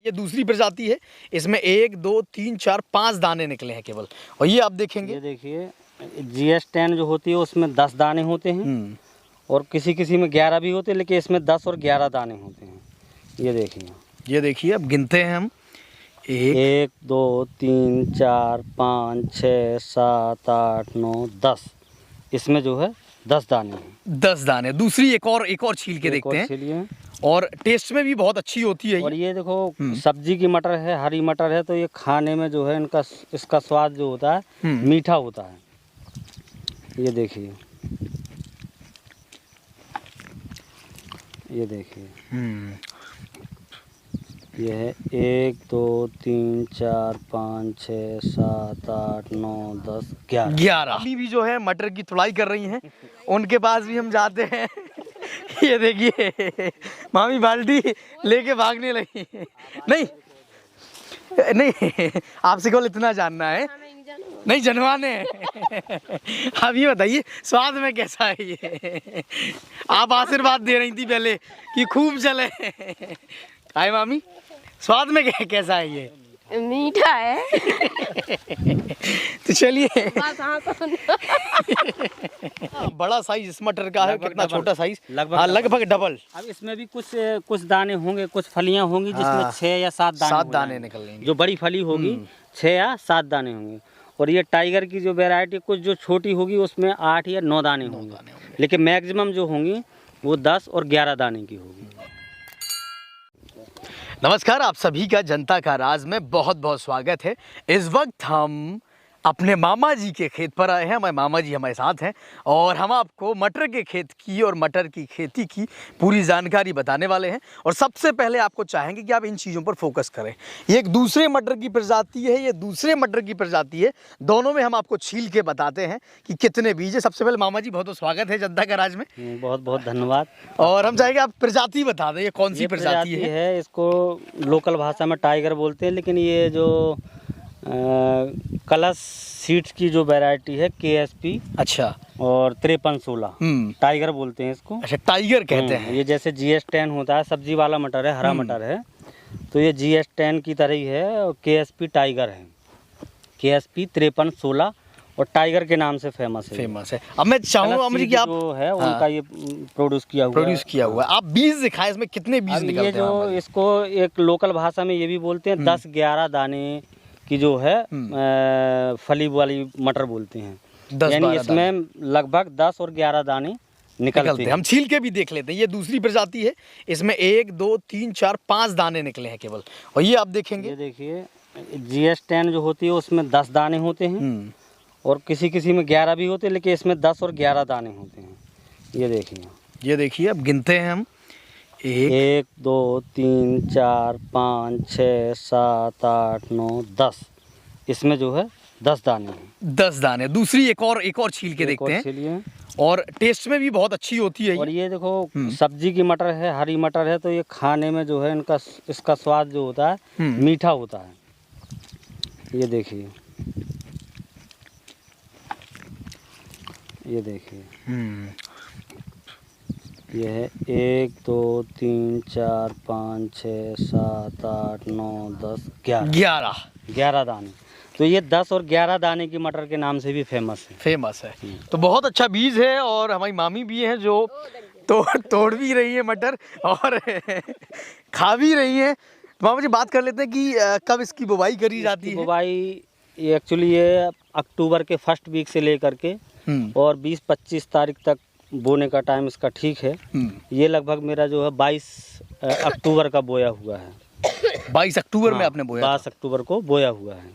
ये दूसरी प्रजाति है। इसमें 1 2 3 4 5 दाने निकले हैं केवल। और ये आप देखेंगे, ये देखिए GS10 जो होती है उसमें 10 दाने होते हैं और किसी किसी में 11 भी होते हैं, लेकिन इसमें 10 और 11 दाने होते हैं। ये देखिए अब गिनते हैं हम। 1 2 3 4 5 6 7 8 9 10। इसमें जो है 10 दाने हैं। 10 दाने। दूसरी एक और छील के देखते हैं। और टेस्ट में भी बहुत अच्छी होती है। और ये देखो सब्जी की मटर है, हरी मटर है, तो ये खाने में जो है इसका स्वाद जो होता है मीठा होता है। ये देखिए ये है 1 2 3 4 5 6 7 8 9 10 11। अभी भी जो है मटर की तुड़ाई कर रही हैं, उनके पास भी हम जाते हैं। ये देखिए मामी बाल्टी लेके भागने लगी। नहीं आपसे केवल इतना जानना है, नहीं जनवाने आप ये बताइए स्वाद में कैसा है ये? आप आशीर्वाद दे रही थी पहले कि खूब चले। हाय मामी, स्वाद में कैसा है ये? मीठा है। तो चलिए बड़ा साइज इस मटर का है, कितना छोटा साइज? लगभग डबल। अब इसमें भी कुछ दाने होंगे, कुछ फलियां होंगी जिसमें 6 या 7 दाने निकलेंगे। जो बड़ी फली होगी 6 या 7 दाने होंगे। और ये टाइगर की जो वैरायटी कुछ जो छोटी होगी उसमें 8 या 9 दाने होंगे, लेकिन मैक्सिमम जो होंगी वो 10 और 11 दाने की होगी। नमस्कार, आप सभी का जनता का राज में बहुत बहुत स्वागत है। इस वक्त हम अपने मामा जी के खेत पर आए हैं। हमारे मामा जी हमारे साथ हैं और हम आपको मटर के खेत की और मटर की खेती की पूरी जानकारी बताने वाले हैं। और सबसे पहले आपको चाहेंगे कि आप इन चीज़ों पर फोकस करें। ये एक दूसरे मटर की प्रजाति है, ये दूसरे मटर की प्रजाति है। दोनों में हम आपको छील के बताते हैं कि कितने बीज है। सबसे पहले मामा जी बहुत बहुत स्वागत है जनता का राज में। बहुत बहुत धन्यवाद। और हम चाहेंगे आप प्रजाति बता दें, ये कौन सी प्रजाति है? इसको लोकल भाषा में टाइगर बोलते हैं, लेकिन ये जो कलश सीड्स की जो वैरायटी है KSP अच्छा और 5316 टाइगर बोलते हैं इसको। अच्छा, टाइगर कहते हैं। ये जैसे GS10 होता है, सब्जी वाला मटर है, हरा मटर है, तो ये GS10 की तरह ही है। और KSP टाइगर है, KSP 5316 और टाइगर के नाम से फेमस है। अब मैं चाहूँगा मुझे कि आप जो है उनका ये प्रोड्यूस किया हुआ है। आप बीज दिखाएं, इसमें कितने बीज निकलते हैं? ये जो इसको एक लोकल भाषा में ये भी बोलते हैं 10-11 दाने की जो है फली वाली मटर बोलते हैं। यानी इसमें लगभग 10 और 11 दाने निकलते हैं। हम छील के भी देख लेते हैं। ये दूसरी प्रजाति है। इसमें 1 2 3 4 5 दाने निकले हैं केवल। और ये आप देखेंगे, ये देखिए GS10 जो होती है उसमें 10 दाने होते हैं और किसी किसी में 11 भी होते हैं, लेकिन इसमें 10 और 11 दाने होते हैं। ये देखिए अब गिनते हैं हम। 1 2 3 4 5 6 7 8 9 10। इसमें जो है 10 दाने हैं। 10 दाने। दूसरी एक और छील के देखते हैं। और टेस्ट में भी बहुत अच्छी होती है। और ये देखो सब्जी की मटर है, हरी मटर है, तो ये खाने में जो है इसका स्वाद जो होता है मीठा होता है। ये देखिए ये है 1 2 3 4 5 6 7 8 9 10 11 दाने। तो ये 10 और 11 दाने की मटर के नाम से भी फेमस है। तो बहुत अच्छा बीज है। और हमारी मामी भी हैं जो तोड़ भी रही है मटर और खा भी रही हैं। तो मामा जी बात कर लेते हैं कि कब इसकी बुवाई करी जाती है? बुवाई एक्चुअली ये अक्टूबर के फर्स्ट वीक से लेकर के और 20-25 तारीख तक बोने का टाइम इसका ठीक है। ये लगभग मेरा जो है 22 अक्टूबर का बोया हुआ है। 22 अक्टूबर में आपने बोया? 22 अक्टूबर को बोया हुआ है।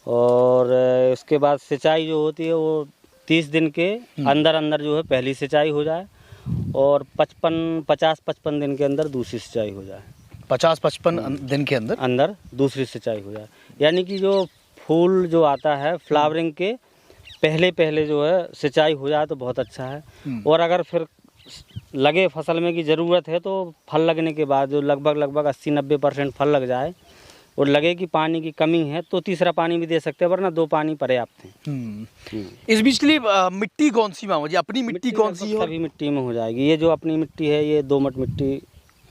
और उसके बाद सिंचाई जो होती है वो 30 दिन के अंदर जो है पहली सिंचाई हो जाए और 50-55 दिन के अंदर दूसरी सिंचाई हो जाए। 50-55 दिन के अंदर दूसरी सिंचाई हो जाए। यानी कि जो फूल जो आता है फ्लावरिंग के पहले जो है सिंचाई हो जाए तो बहुत अच्छा है। और अगर फिर लगे फसल में की ज़रूरत है तो फल लगने के बाद जो लगभग 80-90% फल लग जाए और लगे कि पानी की कमी है तो तीसरा पानी भी दे सकते हैं, वरना 2 पानी पर्याप्त है। इस बीच के लिए मिट्टी कौन सी मामा जी? अपनी मिट्टी कौन सी है? सभी मिट्टी में हो जाएगी। ये जो अपनी मिट्टी है ये दोमट मिट्टी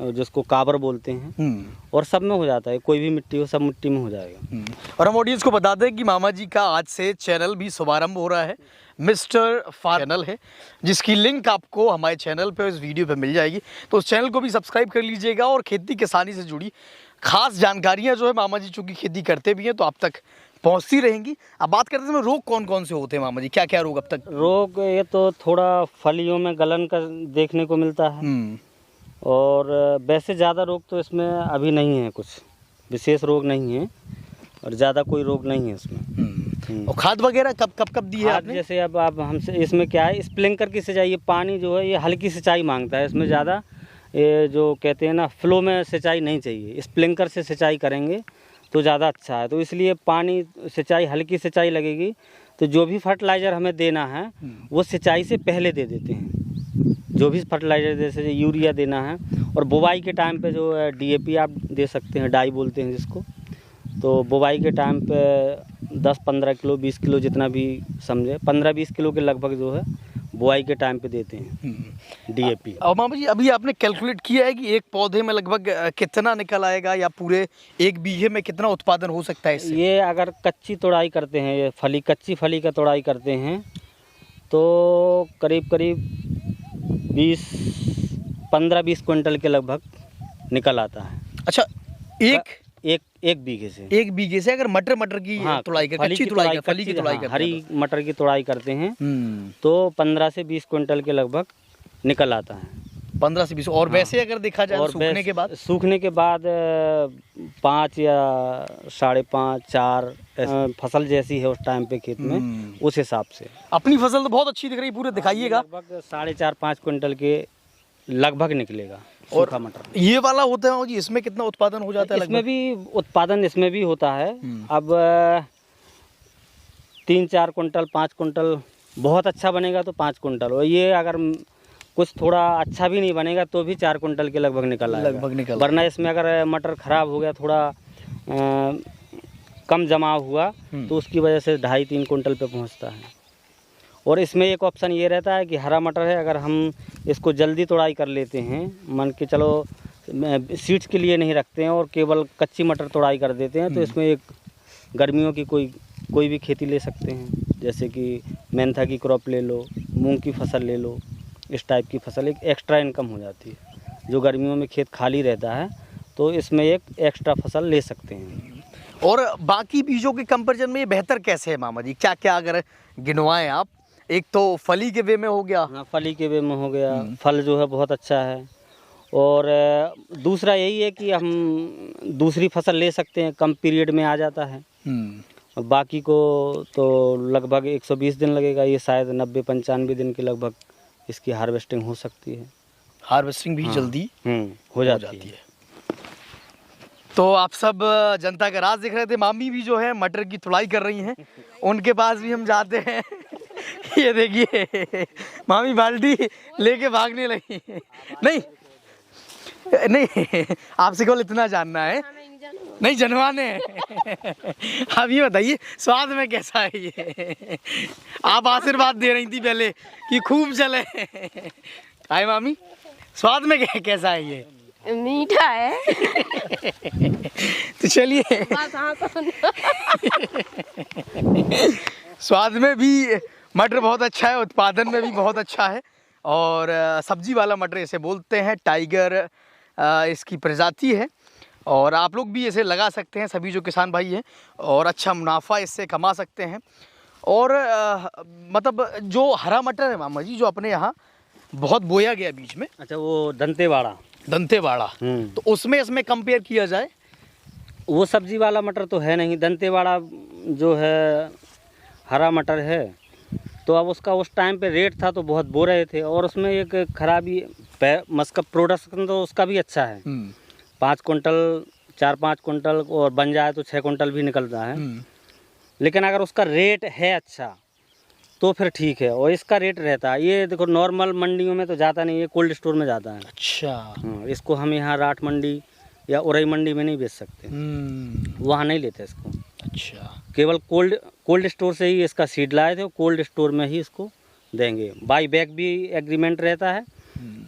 जिसको काबर बोलते हैं, और सब में हो जाता है, कोई भी मिट्टी हो सब मिट्टी में हो जाएगा। और हम ऑडियंस को बता दें कि मामा जी का आज से चैनल भी शुभारंभ हो रहा है, मिस्टर फार्म चैनल है, जिसकी लिंक आपको हमारे चैनल पे इस वीडियो पे मिल जाएगी। तो उस चैनल को भी सब्सक्राइब कर लीजिएगा और खेती किसानी से जुड़ी खास जानकारियाँ जो है मामा जी चूँकि खेती करते भी हैं तो आप तक पहुँचती रहेंगी। अब बात करते हैं रोग कौन कौन से होते हैं मामा जी, क्या क्या रोग अब तक? रोग ये तो थोड़ा फलियों में गलन का देखने को मिलता है, और वैसे ज़्यादा रोग तो इसमें अभी नहीं है, कुछ विशेष रोग नहीं है और ज़्यादा कोई रोग नहीं है इसमें। और खाद वगैरह कब दी है आपने? जैसे अब आप हमसे इसमें क्या है, स्प्रिंकलर की सिंचाई, ये पानी जो है ये हल्की सिंचाई मांगता है, इसमें ज़्यादा ये जो कहते हैं ना फ्लो में सिंचाई नहीं चाहिए, स्प्रिंकलर से सिंचाई करेंगे तो ज़्यादा अच्छा है। तो इसलिए पानी सिंचाई हल्की सिंचाई लगेगी, तो जो भी फर्टिलाइज़र हमें देना है वो सिंचाई से पहले दे देते हैं। जो भी फर्टिलाइज़र जैसे यूरिया देना है, और बुवाई के टाइम पे जो है DAP आप दे सकते हैं, डाई बोलते हैं जिसको। तो बुवाई के टाइम पे 10-15 किलो 20 किलो जितना भी समझे, 15-20 किलो के लगभग जो है बुआई के टाइम पे देते हैं DAP। और मामा जी अभी आपने कैलकुलेट किया है कि एक पौधे में लगभग कितना निकल आएगा, या पूरे एक बीघे में कितना उत्पादन हो सकता है इससे? ये अगर कच्ची तोड़ाई करते हैं, ये कच्ची फली का तोड़ाई करते हैं तो करीब 15-20 क्विंटल के लगभग निकल आता है। अच्छा, एक बीघे से? एक बीघे से अगर मटर की तुड़ाई कर, कच्ची तुड़ाई कर, फली की तुड़ाई करते हैं, हरी मटर की तुड़ाई करते हैं तो 15 से 20 क्विंटल के लगभग निकल आता है। 15 से 20। और वैसे अगर देखा जाए सूखने के बाद 5 या 5.5 4 फसल जैसी है उस टाइम पे खेत में, उस हिसाब से। अपनी फसल तो बहुत अच्छी दिख रही है, पूरे दिखाइएगा। लगभग 4.5-5 क्विंटल के लगभग निकलेगा सूखा मटर। ये वाला होता है जी, इसमें कितना उत्पादन हो जाता है? इसमें भी उत्पादन इसमें भी होता है। अब 3-4 क्विंटल 5 क्विंटल बहुत अच्छा बनेगा तो 5 क्विंटल, और ये अगर कुछ थोड़ा अच्छा भी नहीं बनेगा तो भी 4 क्विंटल के लगभग निकल आएगा। वरना इसमें अगर मटर खराब हो गया, थोड़ा कम जमाव हुआ तो उसकी वजह से 2.5-3 क्विंटल पे पहुंचता है। और इसमें एक ऑप्शन ये रहता है कि हरा मटर है, अगर हम इसको जल्दी तोड़ाई कर लेते हैं, मान के चलो सीड्स के लिए नहीं रखते हैं और केवल कच्ची मटर तोड़ाई कर देते हैं, तो इसमें एक गर्मियों की कोई भी खेती ले सकते हैं, जैसे कि मेंथा की क्रॉप ले लो, मूंग की फसल ले लो, इस टाइप की फसल एक एक्स्ट्रा इनकम हो जाती है। जो गर्मियों में खेत खाली रहता है तो इसमें एक एक्स्ट्रा फसल ले सकते हैं। और बाकी बीजों के कंपैरिजन में ये बेहतर कैसे है मामा जी, क्या क्या अगर गिनवाएं आप? एक तो फली के वे में हो गया। हाँ, फली के वे में हो गया, फल जो है बहुत अच्छा है। और दूसरा यही है कि हम दूसरी फसल ले सकते हैं, कम पीरियड में आ जाता है। बाकी को तो लगभग 120 दिन लगेगा, ये शायद 90-95 दिन के लगभग इसकी हार्वेस्टिंग हो सकती है। हार्वेस्टिंग भी जल्दी हो जाती है। तो आप सब जनता का राज देख रहे थे, मामी भी जो है मटर की तुड़ाई कर रही हैं, उनके पास भी हम जाते हैं। ये देखिए मामी बाल्टी लेके भागने लगी। नहीं आपसे केवल इतना जानना है, नहीं जनवाने। आप ये बताइए स्वाद में कैसा है ये? आप आशीर्वाद दे रही थी पहले कि खूब चले। आए मामी, स्वाद में कैसा है ये? मीठा है। तो चलिए, स्वाद में भी मटर बहुत अच्छा है, उत्पादन में भी बहुत अच्छा है। और सब्जी वाला मटर इसे बोलते हैं, टाइगर इसकी प्रजाति है। और आप लोग भी इसे लगा सकते हैं, सभी जो किसान भाई हैं, और अच्छा मुनाफा इससे कमा सकते हैं। और मतलब जो हरा मटर है मामा जी, जो अपने यहाँ बहुत बोया गया बीच में, अच्छा वो दंतेवाड़ा, तो उसमें इसमें कंपेयर किया जाए, वो सब्जी वाला मटर तो है नहीं। दंतेवाड़ा जो है हरा मटर है, तो अब उसका उस टाइम पे रेट था तो बहुत बो रहे थे, और उसमें एक खराबी मस्का प्रोडक्शन तो उसका भी अच्छा है। 5 क्विंटल 4-5 क्विंटल और बन जाए तो 6 क्विंटल भी निकलता है। लेकिन अगर उसका रेट है अच्छा तो फिर ठीक है, और इसका रेट रहता है, ये देखो नॉर्मल मंडियों में तो जाता नहीं है, कोल्ड स्टोर में जाता है। अच्छा। हाँ, इसको हम यहाँ राठ मंडी या उरई मंडी में नहीं बेच सकते, वहाँ नहीं लेते इसको। अच्छा, केवल कोल्ड स्टोर से ही इसका सीड लाए थे, कोल्ड स्टोर में ही इसको देंगे। बाई बैग भी एग्रीमेंट रहता है,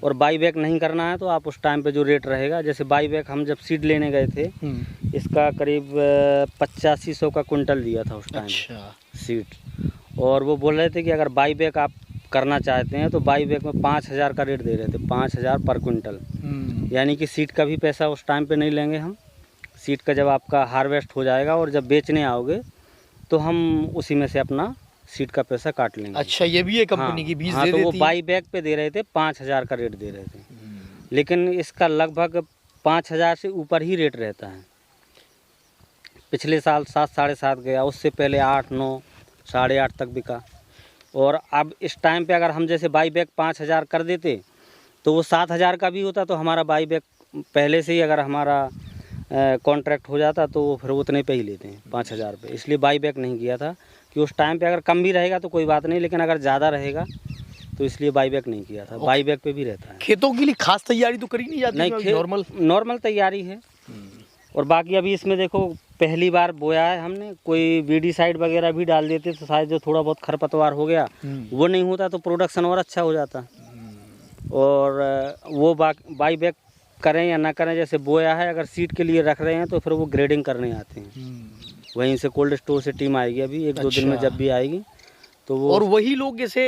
और बाई बैक नहीं करना है तो आप उस टाइम पे जो रेट रहेगा, जैसे बाई बैक हम जब सीड लेने गए थे इसका करीब 8500 का कुंटल दिया था उस टाइम। अच्छा। सीड, और वो बोल रहे थे कि अगर बाई बैक आप करना चाहते हैं तो बाई बैक में 5000 का रेट दे रहे थे, 5000 पर कुंटल। यानी कि सीड का भी पैसा उस टाइम पे नहीं लेंगे हम। सीड का जब आपका हार्वेस्ट हो जाएगा और जब बेचने आओगे तो हम उसी में से अपना सीड का पैसा काट लेंगे। अच्छा, ये भी है कंपनी की बीज दे तो वो देती है। बाई बैक पे दे रहे थे, 5000 का रेट दे रहे थे, लेकिन इसका लगभग 5000 से ऊपर ही रेट रहता है। पिछले साल 7 साढ़े 7 गया, उससे पहले 8 9 साढ़े 8 तक बिका। और अब इस टाइम पे अगर हम जैसे बाई बैक 5000 कर देते तो वो 7000 का भी होता, तो हमारा बाई बैक पहले से ही अगर हमारा कॉन्ट्रैक्ट हो जाता तो वो फिर उतने पे ही लेते हैं 5000 पे। इसलिए बाई बैक नहीं किया था कि उस टाइम पे अगर कम भी रहेगा तो कोई बात नहीं, लेकिन अगर ज़्यादा रहेगा तो इसलिए बाई बैक नहीं किया था। बाई बैक पे भी रहता है। खेतों के लिए खास तैयारी तो करी नहीं जाती? नहीं, नॉर्मल तैयारी है। और बाकी अभी इसमें देखो पहली बार बोया है हमने, कोई वीडीसाइड वगैरह भी डाल देते तो शायद जो थोड़ा बहुत खरपतवार हो गया वो नहीं होता तो प्रोडक्शन और अच्छा हो जाता। और वो बाई बैक करें या ना करें, जैसे बोया है अगर सीड के लिए रख रहे हैं तो फिर वो ग्रेडिंग करने आते हैं। वहीं से कोल्ड स्टोर से टीम आएगी अभी 1-2 दिन में, जब भी आएगी तो वो, और वही लोग इसे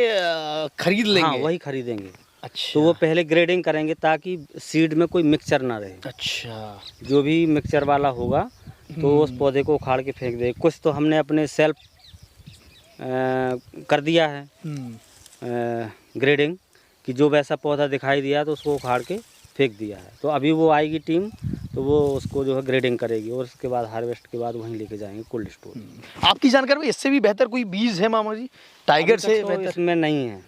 खरीद लेंगे? हाँ, वही खरीदेंगे। अच्छा। तो वो पहले ग्रेडिंग करेंगे ताकि सीड में कोई मिक्सचर ना रहे। अच्छा। जो भी मिक्सचर वाला होगा तो उस पौधे को उखाड़ के फेंक दे। कुछ तो हमने अपने सेल्फ कर दिया है ग्रेडिंग, कि जो वैसा पौधा दिखाई दिया तो उसको उखाड़ के फेंक दिया है। तो अभी वो आएगी टीम तो वो उसको जो है ग्रेडिंग करेगी और उसके बाद हार्वेस्ट के बाद वहीं लेके जाएंगे कोल्ड स्टोर। आपकी जानकारी में इससे भी बेहतर कोई बीज है मामा जी? टाइगर से तो बेहतर इसमें नहीं है।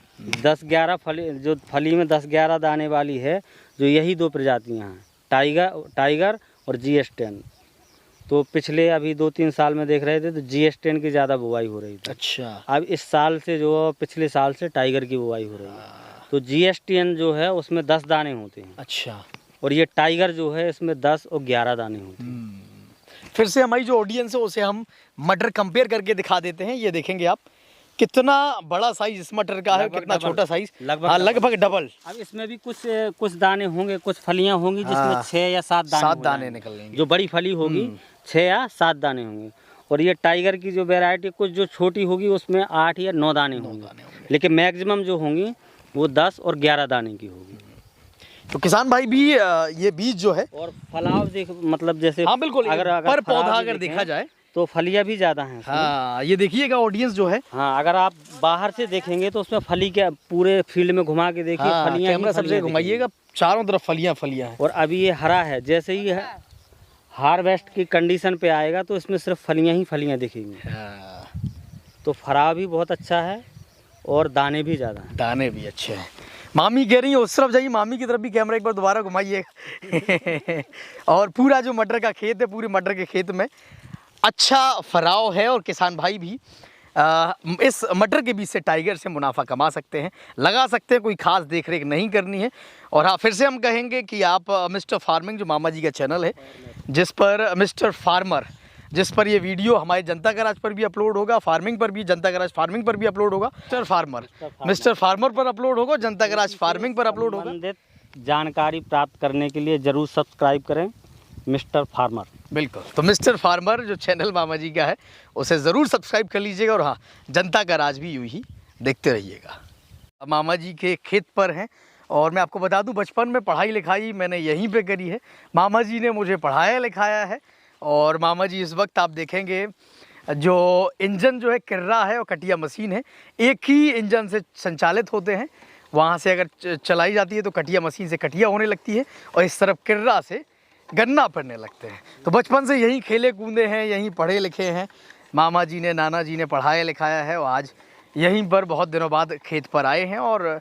10-11 फली, जो फली में 10-11 दाने वाली है, जो यही 2 प्रजातियां हैं, टाइगर और GS10। तो पिछले अभी 2-3 साल में देख रहे थे तो GS10 की ज़्यादा बुवाई हो रही थी। अच्छा। अब इस साल से जो पिछले साल से टाइगर की बुवाई हो रही है। तो GS10 जो है उसमें 10 दाने होते हैं। अच्छा। और ये टाइगर जो है इसमें 10 और 11 दाने होते हैं। फिर से हमारी जो ऑडियंस है उसे हम मटर कंपेयर करके दिखा देते हैं। ये देखेंगे आप कितना बड़ा साइज इस मटर का है, कितना छोटा साइज, लगभग डबल। अब इसमें भी कुछ दाने होंगे, कुछ फलियां होंगी जिसमें 6 या 7 दाने निकलेंगे। जो बड़ी फली होगी 6 या 7 दाने होंगे। और ये टाइगर की जो वैरायटी कुछ जो छोटी होगी उसमें 8 या 9 दाने होंगे, लेकिन मैक्सिमम जो होंगी वो 10 और 11 दाने की होगी। तो किसान भाई भी ये बीज जो है, और फलाव देख, मतलब जैसे, हाँ बिल्कुल, अगर पर पौधा अगर देखा जाए तो फलियां भी ज़्यादा हैं। हाँ, ये देखिएगा ऑडियंस जो है। हाँ, अगर आप बाहर से देखेंगे तो उसमें फली के पूरे फील्ड में घुमा के देखिए, हाँ, फलियां कैमरा सबसे घुमाइएगा, चारों तरफ फलियां हैं। और अभी ये हरा है, जैसे ही हार्वेस्ट की कंडीशन पे आएगा तो इसमें सिर्फ फलियां ही फलियां दिखेंगी। हाँ। तो फराव भी बहुत अच्छा है और दाने भी ज़्यादा हैं। दाने भी अच्छे हैं। मामी कह रही है उस तरफ जाइए, मामी की तरफ भी कैमरा एक बार दोबारा घुमाइए। और पूरा जो मटर का खेत है, पूरे मटर के खेत में अच्छा फराव है और किसान भाई भी इस मटर के बीज से, टाइगर से मुनाफा कमा सकते हैं, लगा सकते हैं, कोई खास देख रेख नहीं करनी है। और हाँ, फिर से हम कहेंगे कि आप मिस्टर फार्मिंग जो मामा जी का चैनल है, जिस पर मिस्टर फार्मर, जिस पर ये वीडियो हमारे जनता का राज पर भी अपलोड होगा, फार्मिंग पर भी, जनता का राज फार्मिंग पर भी अपलोड होगा, मिस्टर फार्मर पर अपलोड होगा, जनता का राज फार्मिंग पर अपलोड होगा। जानकारी प्राप्त करने के लिए जरूर सब्सक्राइब करें मिस्टर फार्मर। बिल्कुल, तो मिस्टर फार्मर जो चैनल मामा जी का है उसे ज़रूर सब्सक्राइब कर लीजिएगा। और हाँ, जनता का राज भी यूँ ही देखते रहिएगा। मामा जी के खेत पर हैं और मैं आपको बता दूं, बचपन में पढ़ाई लिखाई मैंने यहीं पे करी है। मामा जी ने मुझे पढ़ाया लिखाया है। और मामा जी इस वक्त आप देखेंगे जो इंजन जो है किर्रा है और कटिया मशीन है, एक ही इंजन से संचालित होते हैं। वहाँ से अगर चलाई जाती है तो कटिया मशीन से कटिया होने लगती है और इस तरफ किर्रा से गन्ना पड़ने लगते हैं। तो बचपन से यहीं खेले कूदे हैं, यहीं पढ़े लिखे हैं। मामा जी ने, नाना जी ने पढ़ाया लिखाया है और आज यहीं पर बहुत दिनों बाद खेत पर आए हैं और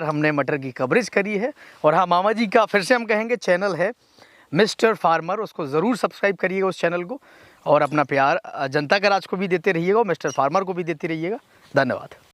हमने मटर की कवरेज करी है। और हाँ, मामा जी का फिर से हम कहेंगे चैनल है मिस्टर फार्मर, उसको ज़रूर सब्सक्राइब करिएगा उस चैनल को। और अपना प्यार जनता का राज को भी देते रहिएगा और मिस्टर फार्मर को भी देते रहिएगा। धन्यवाद।